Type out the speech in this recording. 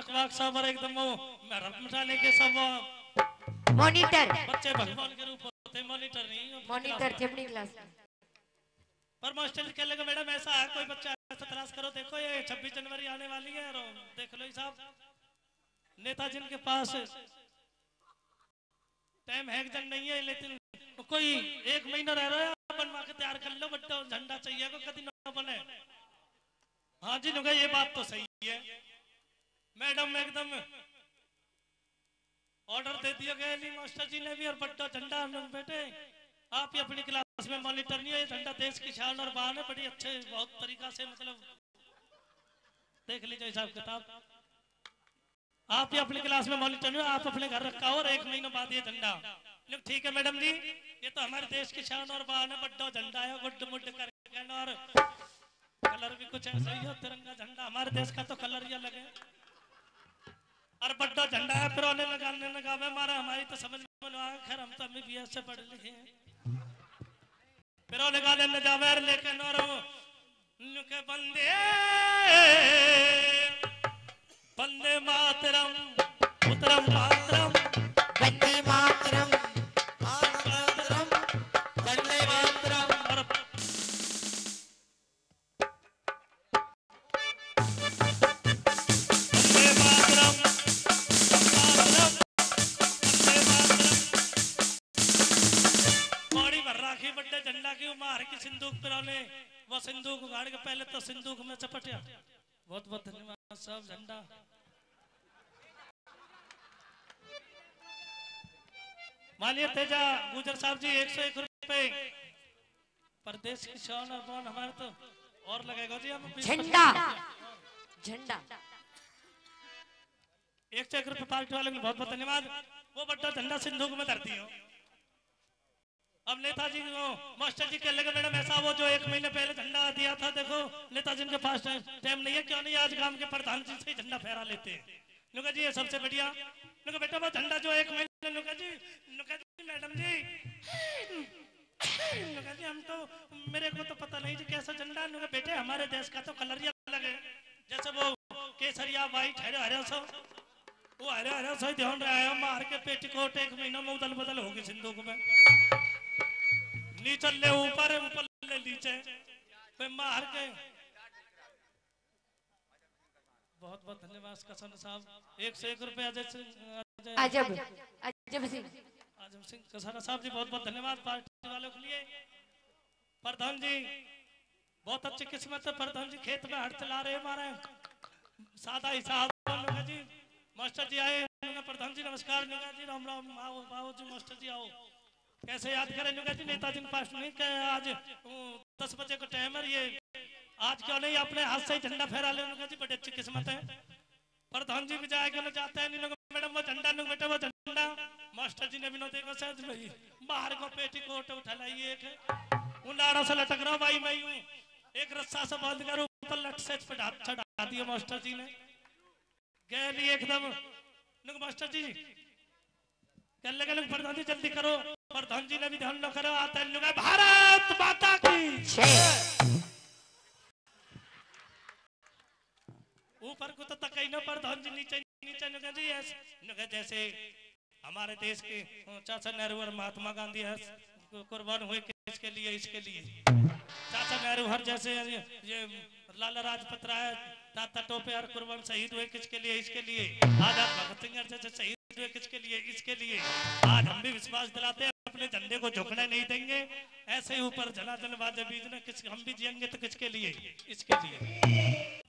मजाक वाक सब और एकदम वो मचाने के सब मॉनिटर बच्चे भगवान के रूप होते हैं, मॉनिटर नहीं मॉनिटर थे अपनी क्लास में। पर मास्टर कह लगे मैडम ऐसा है कोई बच्चा ऐसा तलाश करो, देखो ये 26 जनवरी आने वाली है और देख लो साहब नेताजी के पास टाइम है जन नहीं है, लेकिन कोई 1 महीना रह रहा है बनवा के तैयार कर लो, बट्टा झंडा चाहिए को कभी ना बने। हाँ जी नुगा ये बात तो सही है मैडम, एकदम ऑर्डर दे दिया गया मास्टर जी ने भी, और बट्टा झंडा बेटे आप ही अपनी क्लास में मॉनिटर नहीं है, ये झंडा देश की शान और बान है, बड़ी अच्छे बहुत तरीका से मतलब देख लीजिए हिसाब किताब, आप ही अपनी क्लास में मॉनिटर नहीं, आप अपने घर रखा हो और 1 महीने बाद ये झंडा। ठीक है मैडम जी, ये तो हमारे देश की शान और बान है, बड्डा झंडा है गुड मुड करके, और कलर भी कुछ ऐसा ही हो, तिरंगा झंडा हमारे देश का तो कलर ही अलग है, और बड्डा झंडा है फिर उन्हें लगाने लगा में मारा, हमारी तो समझ में आया, खैर हम तो MBBS से पढ़ लिखे हैं, फिर उन्हें गाने न जावे लेकिन और के बंदे बंदे मातरम उतरम मातरम वंदे मातरम मातरम वंदे मातरम, और वंदे मातरम मातरम वंदे मातरम, बॉडी भर राखी बड्डे झंडा की मार की सिंदूक पर ने वो सिंदूक उगाड़ के पहले तो सिंदूक में चपटिया। बहुत बहुत धन्यवाद साहब। झंडा मानिए तेजा गुजर साहब जी 101 रुपए, प्रदेश की शान और बान हमारे तो और लगेगा जी हम झंडा झंडा 101 रुपए पार्टी वाले को बहुत बहुत धन्यवाद। वो बड्डा झंडा सिंधुक में धरती हो। अब नेताजी को मास्टर जी कह लगे मैडम ऐसा वो जो 1 महीने पहले झंडा दिया था, देखो नेताजी के पास टाइम नहीं है, क्यों नहीं आज गांव के प्रधान जी से झंडा फहरा लेते हैं। नुका जी ये सबसे बढ़िया, नुका बेटा वो झंडा जो 1 महीने, नुका जी मैडम जी नुका जी हम तो मेरे को तो पता नहीं जी कैसा झंडा, नुका बेटे हमारे देश का तो कलर ही अलग है, जैसे वो केसरिया व्हाइट हरे हरे सो वो हरे हरे सो ध्यान रहा है, मार के पेटीकोट 1 महीना में उदल बदल होगी सिंदूक में, नीचे ले ऊपर ऊपर ले नीचे पे मार के। बहुत बहुत धन्यवाद कसन साहब 101 रुपए अजब अजब सिंह आजम सिंह कसाना साहब जी बहुत बहुत धन्यवाद पार्टी वालों के लिए। प्रधान जी बहुत अच्छी किस्मत है, प्रधान जी खेत में हड़ चला रहे हमारे सादा हिसाब जी। मास्टर जी आए, प्रधान जी नमस्कार, जी राम राम, आओ जी मास्टर जी आओ, कैसे याद करें जी नेताजी के पास नहीं कहे आज 10 बजे का टाइम है, ये आज क्यों नहीं अपने हाथ से ही झंडा फहरा ले जी, बड़ी अच्छी किस्मत है। प्रधान जी भी जाएगा जाता है नहीं मैडम वो झंडा बेटा वो झंडा, मास्टर जी ने भी देखा शायद भाई बाहर को पेटीकोट उठा लाई एक उनाड़ा से लटक रहा भाई मैं यूं एक रस्सा से बांध कर ऊपर लट से चढ़ा दिया मास्टर जी ने, गए नहीं एकदम मास्टर जी कह लगे प्रधान जी जल्दी करो, प्रधान जी ने भी ध्यान न करो, आता है भारत माता की ऊपर को तो तक न प्रधान जी नीचे नीचे नुका जी नुका जैसे हमारे देश के चाचा नेहरू और महात्मा गांधी है कुर्बान हुए किसके लिए, इसके लिए चाचा नेहरू हर जैसे ये लाला लाजपत राय ताता टोपे हर कुर्बान शहीद हुए किसके लिए, इसके लिए आजाद भगत सिंह जैसे शहीद हुए किसके लिए, इसके लिए आज हम भी विश्वास दिलाते हैं अपने झंडे को झुकने नहीं देंगे, ऐसे ही ऊपर जला जल बाजे बीच में किस हम भी जिएंगे तो किसके लिए, इसके लिए।